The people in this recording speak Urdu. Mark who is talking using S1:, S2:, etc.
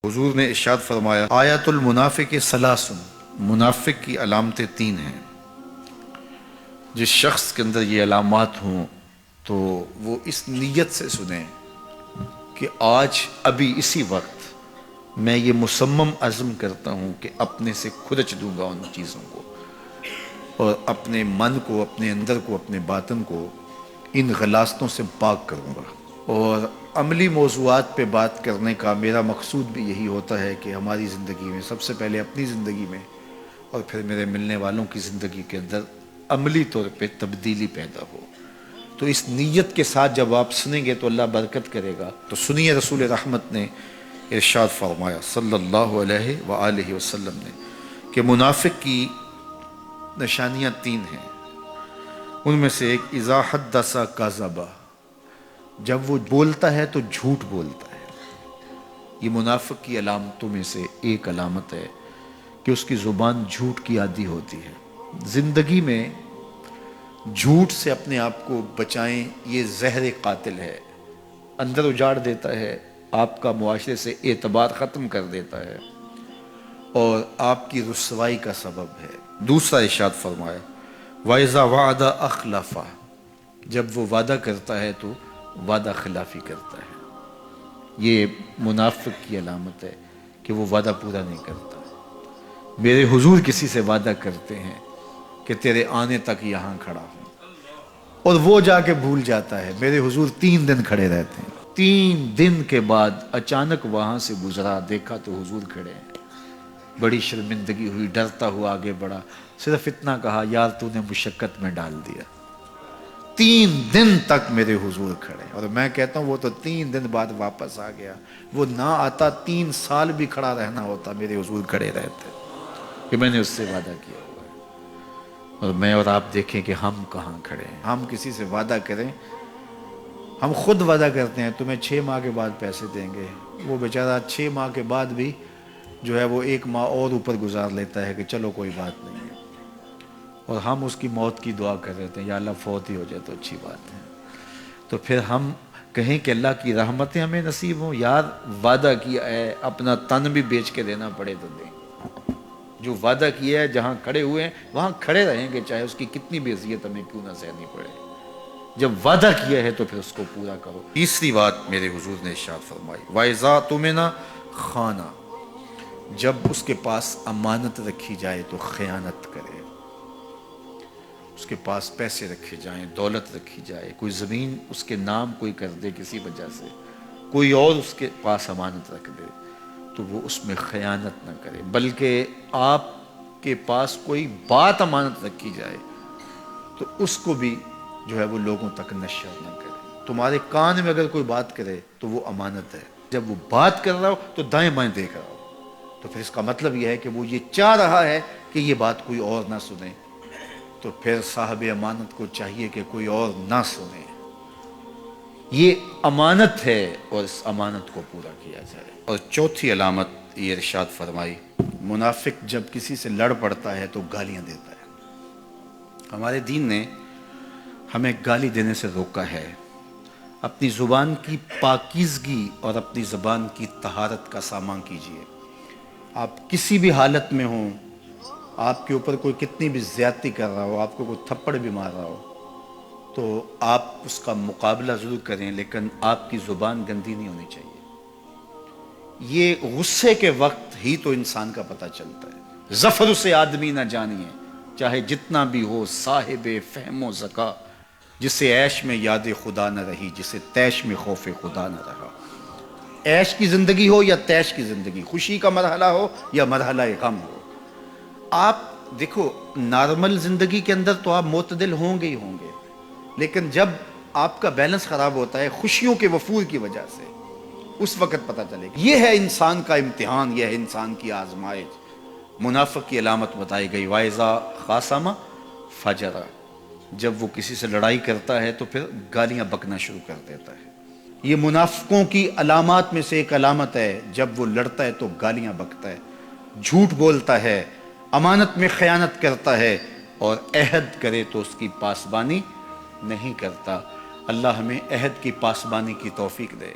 S1: حضور نے ارشاد فرمایا آیات المنافق ثلاث، منافق کی علامتیں تین ہیں۔ جس شخص کے اندر یہ علامات ہوں تو وہ اس نیت سے سنیں کہ آج ابھی اسی وقت میں یہ مصمم عزم کرتا ہوں کہ اپنے سے کھرچ دوں گا ان چیزوں کو، اور اپنے من کو، اپنے اندر کو، اپنے باطن کو ان غلاظتوں سے پاک کروں گا۔ اور عملی موضوعات پہ بات کرنے کا میرا مقصود بھی یہی ہوتا ہے کہ ہماری زندگی میں سب سے پہلے اپنی زندگی میں اور پھر میرے ملنے والوں کی زندگی کے اندر عملی طور پہ تبدیلی پیدا ہو۔ تو اس نیت کے ساتھ جب آپ سنیں گے تو اللہ برکت کرے گا۔ تو سنیے رسول رحمت نے ارشاد فرمایا صلی اللہ علیہ وآلہ وسلم نے کہ منافق کی نشانیاں تین ہیں۔ ان میں سے ایک اذا حدث کذب، جب وہ بولتا ہے تو جھوٹ بولتا ہے۔ یہ منافق کی علامتوں میں سے ایک علامت ہے کہ اس کی زبان جھوٹ کی عادی ہوتی ہے۔ زندگی میں جھوٹ سے اپنے آپ کو بچائیں، یہ زہر قاتل ہے، اندر اجاڑ دیتا ہے، آپ کا معاشرے سے اعتبار ختم کر دیتا ہے اور آپ کی رسوائی کا سبب ہے۔ دوسرا ارشاد فرمایا وَإِذَا وَعَدَ أَخْلَفَ، جب وہ وعدہ کرتا ہے تو وعدہ خلافی کرتا ہے۔ یہ منافق کی علامت ہے کہ وہ وعدہ پورا نہیں کرتا۔ میرے حضور کسی سے وعدہ کرتے ہیں کہ تیرے آنے تک یہاں کھڑا ہوں، اور وہ جا کے بھول جاتا ہے۔ میرے حضور 3 دن کھڑے رہتے ہیں، 3 دن کے بعد اچانک وہاں سے گزرا، دیکھا تو حضور کھڑے ہیں۔ بڑی شرمندگی ہوئی، ڈرتا ہوا آگے بڑھا، صرف اتنا کہا یار تو نے مشقت میں ڈال دیا۔ 3 دن تک میرے حضور کھڑے، اور میں کہتا ہوں وہ تو 3 دن بعد واپس آ گیا۔ وہ نہ آتا 3 سال بھی کھڑا رہنا ہوتا، میرے حضور کھڑے رہتے کہ میں نے اس سے وعدہ کیا ہوا ہے۔ اور میں اور آپ دیکھیں کہ ہم کہاں کھڑے ہیں۔ ہم کسی سے وعدہ کریں، ہم خود وعدہ کرتے ہیں تمہیں 6 ماہ کے بعد پیسے دیں گے، وہ بیچارہ 6 ماہ کے بعد بھی جو ہے وہ 1 ماہ اور اوپر گزار لیتا ہے کہ چلو کوئی بات نہیں ہے، اور ہم اس کی موت کی دعا کر رہے ہیں یا اللہ فوت ہی ہو جائے تو اچھی بات ہے۔ تو پھر ہم کہیں کہ اللہ کی رحمتیں ہمیں نصیب ہوں، یار وعدہ کیا ہے اپنا تن بھی بیچ کے دینا پڑے تو دیں۔ جو وعدہ کیا ہے جہاں کھڑے ہوئے ہیں وہاں کھڑے رہیں گے، چاہے اس کی کتنی بھی اذیت ہمیں کیوں نہ سہنی پڑے۔ جب وعدہ کیا ہے تو پھر اس کو پورا کرو۔ تیسری بات میرے حضور نے ارشاد فرمائی وَإِذَا تُؤْمِنَ خَانَ، جب اس کے پاس امانت رکھی جائے تو خیانت کرے۔ اس کے پاس پیسے رکھے جائیں، دولت رکھی جائے، کوئی زمین اس کے نام کوئی کر دے کسی وجہ سے، کوئی اور اس کے پاس امانت رکھ دے تو وہ اس میں خیانت نہ کرے، بلکہ آپ کے پاس کوئی بات امانت رکھی جائے تو اس کو بھی جو ہے وہ لوگوں تک نشر نہ کرے۔ تمہارے کان میں اگر کوئی بات کرے تو وہ امانت ہے، جب وہ بات کر رہا ہو تو دائیں بائیں دیکھ رہا ہو، تو پھر اس کا مطلب یہ ہے کہ وہ یہ چاہ رہا ہے کہ یہ بات کوئی اور نہ سنے، تو پھر صاحب امانت کو چاہیے کہ کوئی اور نہ سنے۔ یہ امانت ہے اور اس امانت کو پورا کیا جائے۔ اور چوتھی علامت یہ ارشاد فرمائی منافق جب کسی سے لڑ پڑتا ہے تو گالیاں دیتا ہے۔ ہمارے دین نے ہمیں گالی دینے سے روکا ہے۔ اپنی زبان کی پاکیزگی اور اپنی زبان کی طہارت کا سامان کیجیے۔ آپ کسی بھی حالت میں ہوں، آپ کے اوپر کوئی کتنی بھی زیادتی کر رہا ہو، آپ کو کوئی تھپڑ بھی مار رہا ہو تو آپ اس کا مقابلہ ضرور کریں، لیکن آپ کی زبان گندی نہیں ہونی چاہیے۔ یہ غصے کے وقت ہی تو انسان کا پتہ چلتا ہے۔ ظفر اسے آدمی نہ جانیے چاہے جتنا بھی ہو صاحب فہم و ذکا، جسے عیش میں یاد خدا نہ رہی، جسے تیش میں خوف خدا نہ رہا۔ عیش کی زندگی ہو یا تیش کی زندگی، خوشی کا مرحلہ ہو یا مرحلہ غم ہو، آپ دیکھو نارمل زندگی کے اندر تو آپ معتدل ہوں گے ہی ہوں گے، لیکن جب آپ کا بیلنس خراب ہوتا ہے خوشیوں کے وفور کی وجہ سے، اس وقت پتہ چلے گا۔ یہ ہے انسان کا امتحان، یہ ہے انسان کی آزمائش۔ منافق کی علامت بتائی گئی وَإِذَا خَاصَمَ فَجَرَ، جب وہ کسی سے لڑائی کرتا ہے تو پھر گالیاں بکنا شروع کر دیتا ہے۔ یہ منافقوں کی علامات میں سے ایک علامت ہے، جب وہ لڑتا ہے تو گالیاں بکتا ہے، جھوٹ بولتا ہے، امانت میں خیانت کرتا ہے، اور عہد کرے تو اس کی پاسبانی نہیں کرتا۔ اللہ ہمیں عہد کی پاسبانی کی توفیق دے۔